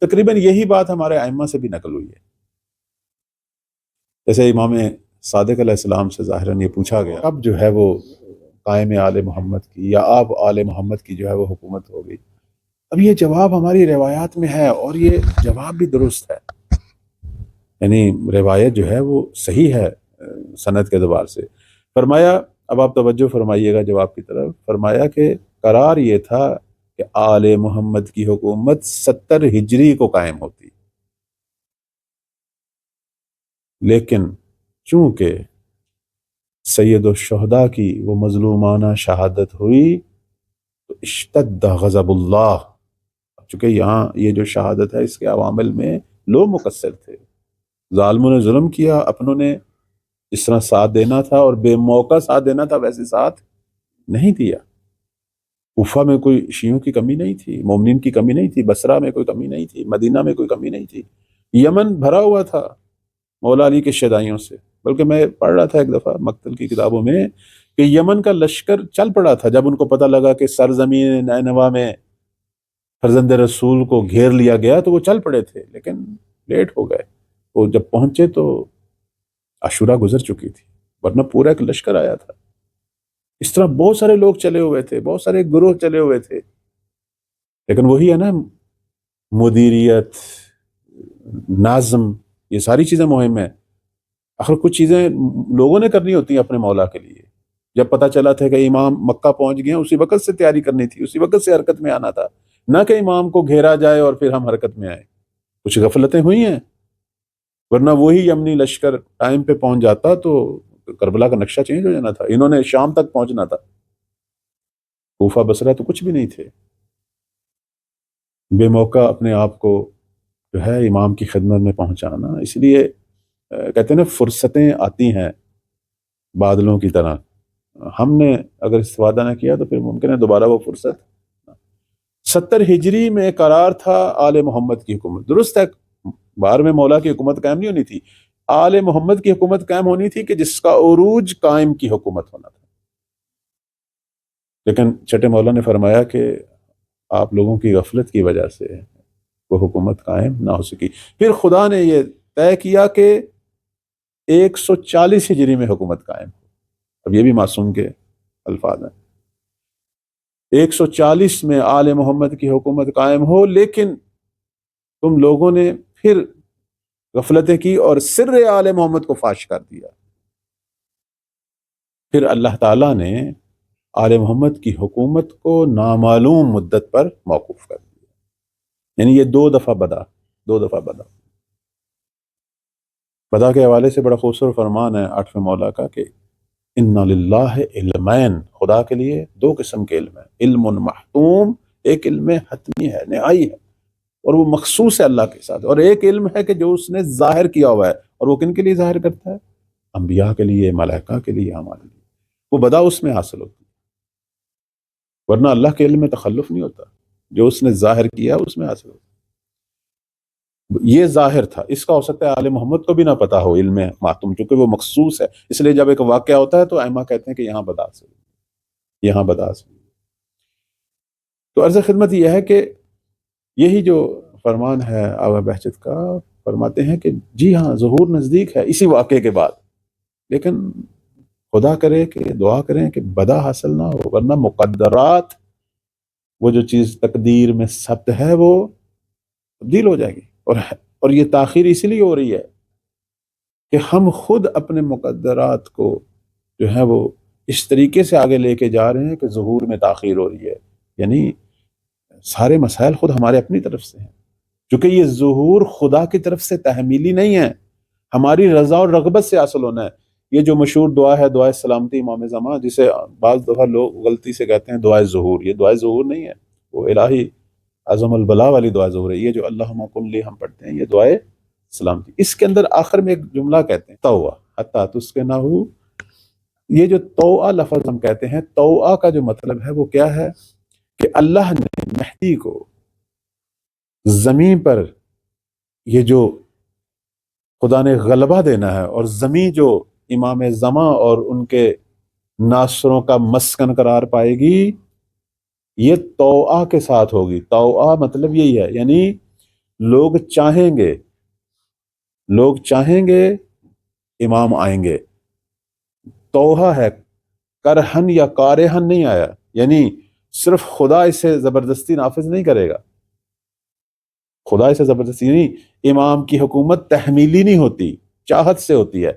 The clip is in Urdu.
تقریباً یہی بات ہمارے ائمہ سے بھی نقل ہوئی ہے. جیسے امام صادق علیہ السلام سے ظاہراً یہ پوچھا گیا اب جو ہے وہ قائم آل محمد کی یا اب آل محمد کی جو ہے وہ حکومت ہوگی. اب یہ جواب ہماری روایات میں ہے اور یہ جواب بھی درست ہے، یعنی روایت جو ہے وہ صحیح ہے سند کے اعتبار سے. فرمایا، اب آپ توجہ فرمائیے گا جواب کی طرف، فرمایا کہ قرار یہ تھا کہ آل محمد کی حکومت 70 ہجری کو قائم ہوتی، لیکن چونکہ سید الشہداء کی وہ مظلومانہ شہادت ہوئی تو اشتد غضب اللہ، چونکہ یہاں یہ جو شہادت ہے اس کے عوامل میں لوگ مقصر تھے، ظالموں نے ظلم کیا، اپنوں نے جس طرح ساتھ دینا تھا اور بے موقع ساتھ دینا تھا ویسے ساتھ نہیں دیا. کوفہ میں کوئی شیعوں کی کمی نہیں تھی، مومنین کی کمی نہیں تھی، بصرہ میں کوئی کمی نہیں تھی، مدینہ میں کوئی کمی نہیں تھی، یمن بھرا ہوا تھا مولا علی کے شیدائیوں سے. بلکہ میں پڑھ رہا تھا ایک دفعہ مقتل کی کتابوں میں کہ یمن کا لشکر چل پڑا تھا جب ان کو پتہ لگا کہ سرزمین نینوا میں فرزند رسول کو گھیر لیا گیا تو وہ چل پڑے تھے، لیکن لیٹ ہو گئے. وہ جب پہنچے تو عاشورہ گزر چکی تھی، ورنہ پورا ایک لشکر آیا تھا. اس طرح بہت سارے لوگ چلے ہوئے تھے، بہت سارے گروہ چلے ہوئے تھے، لیکن وہی ہے نا، مدیریت، نظم، یہ ساری چیزیں مہم ہیں. آخر کچھ چیزیں لوگوں نے کرنی ہوتی ہیں اپنے مولا کے لیے. جب پتہ چلا تھا کہ امام مکہ پہنچ گئے، اسی وقت سے تیاری کرنی تھی، اسی وقت سے حرکت میں آنا تھا، نہ کہ امام کو گھیرا جائے اور پھر ہم حرکت میں آئے. کچھ غفلتیں ہوئی ہیں، ورنہ وہی یمنی لشکر ٹائم پہ پہنچ جاتا تو کربلا کا نقشہ چینج ہو جانا تھا. انہوں نے شام تک پہنچنا تھا، کوفہ بصرہ تو کچھ بھی نہیں تھے. بے موقع اپنے آپ کو جو ہے امام کی خدمت میں پہنچانا. اس لیے کہتے ہیں نا فرصتیں آتی ہیں بادلوں کی طرح، ہم نے اگر استفادہ نہ کیا تو پھر ممکن ہے دوبارہ وہ فرصت. 70 ہجری میں قرار تھا آل محمد کی حکومت. درست ہے بار میں مولا کی حکومت قائم نہیں ہونی تھی، آل محمد کی حکومت قائم ہونی تھی کہ جس کا عروج قائم کی حکومت ہونا تھا. لیکن چھٹے مولا نے فرمایا کہ آپ لوگوں کی غفلت کی وجہ سے وہ حکومت قائم نہ ہو سکی. پھر خدا نے یہ طے کیا کہ 140 ہجری میں حکومت قائم ہو. اب یہ بھی معصوم کے الفاظ ہیں. 140 میں آل محمد کی حکومت قائم ہو، لیکن تم لوگوں نے پھر غفلتیں کی اور سر آل محمد کو فاش کر دیا. پھر اللہ تعالیٰ نے آل محمد کی حکومت کو نامعلوم مدت پر موقوف کر دیا. یعنی یہ دو دفعہ بدا. بدا کے حوالے سے بڑا خوبصورت فرمان ہے 8ویں مولا کا کہ ان للہ علمین، خدا کے لیے دو قسم کے علم ہیں. علم محتوم، ایک علم حتمی ہے، نہائی ہے، اور وہ مخصوص ہے اللہ کے ساتھ. اور ایک علم ہے کہ جو اس نے ظاہر کیا ہوا ہے، اور وہ کن کے لیے ظاہر کرتا ہے؟ انبیاء کے لیے، ملائکہ کے لیے، ہمارے لیے. وہ بدا اس میں حاصل ہوتی ہے، ورنہ اللہ کے علم میں تخلف نہیں ہوتا. جو اس نے ظاہر کیا اس میں حاصل ہوتا. یہ ظاہر تھا، اس کا ہو سکتا ہے آل محمد کو بھی نہ پتا ہو علم معتوم، چونکہ وہ مخصوص ہے. اس لیے جب ایک واقعہ ہوتا ہے تو ائمہ کہتے ہیں کہ یہاں بدا سے، یہاں بدا سے. تو عرض خدمت یہ ہے کہ یہی جو فرمان ہے آغا بہجت کا، فرماتے ہیں کہ جی ہاں ظہور نزدیک ہے اسی واقعے کے بعد، لیکن خدا کرے کہ دعا کریں کہ بدا حاصل نہ ہو، ورنہ مقدرات، وہ جو چیز تقدیر میں ثبت ہے وہ تبدیل ہو جائے گی. اور یہ تاخیر اسی لیے ہو رہی ہے کہ ہم خود اپنے مقدرات کو جو ہے وہ اس طریقے سے آگے لے کے جا رہے ہیں کہ ظہور میں تاخیر ہو رہی ہے. یعنی سارے مسائل خود ہمارے اپنی طرف سے ہیں، چونکہ یہ ظہور خدا کی طرف سے تحمیلی نہیں ہے، ہماری رضا اور رغبت سے حاصل ہونا ہے. یہ جو مشہور دعا ہے، دعائے سلامتی امام زمان، جسے بعض دفعہ لوگ غلطی سے کہتے ہیں دعائے ظہور، یہ دعائے ظہور نہیں ہے، وہ الہی عظم البلا والی دعا ظہور ہے. یہ جو اللہم کن لی ہم پڑھتے ہیں یہ دعائے سلامتی، اس کے اندر آخر میں ایک جملہ کہتے ہیں توّا حتی تسکنہ. یہ جو توّا لفظ ہم کہتے ہیں، توّا کا جو مطلب ہے وہ کیا ہے کہ اللہ نے مہدی کو زمین پر، یہ جو خدا نے غلبہ دینا ہے، اور زمین جو امام زمان اور ان کے ناصروں کا مسکن قرار پائے گی، یہ توّا کے ساتھ ہوگی. توّا مطلب یہی ہے، یعنی لوگ چاہیں گے امام آئیں گے، توحہ ہے، کرہن یا کارہن نہیں آیا، یعنی صرف خدا اسے زبردستی نافذ نہیں کرے گا، خدا اسے زبردستی نہیں، امام کی حکومت تحمیلی نہیں ہوتی، چاہت سے ہوتی ہے،